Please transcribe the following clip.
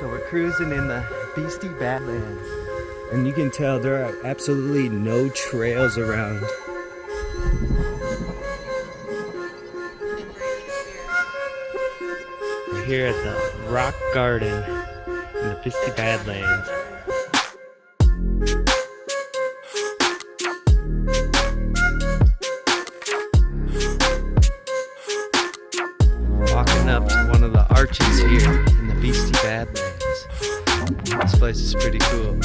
So we're cruising in the Bisti Badlands, and you can tell there are absolutely no trails around. We're here at the Rock Garden in the Bisti Badlands. Walking up to one of the arches here in the Bisti Badlands. This place is pretty cool.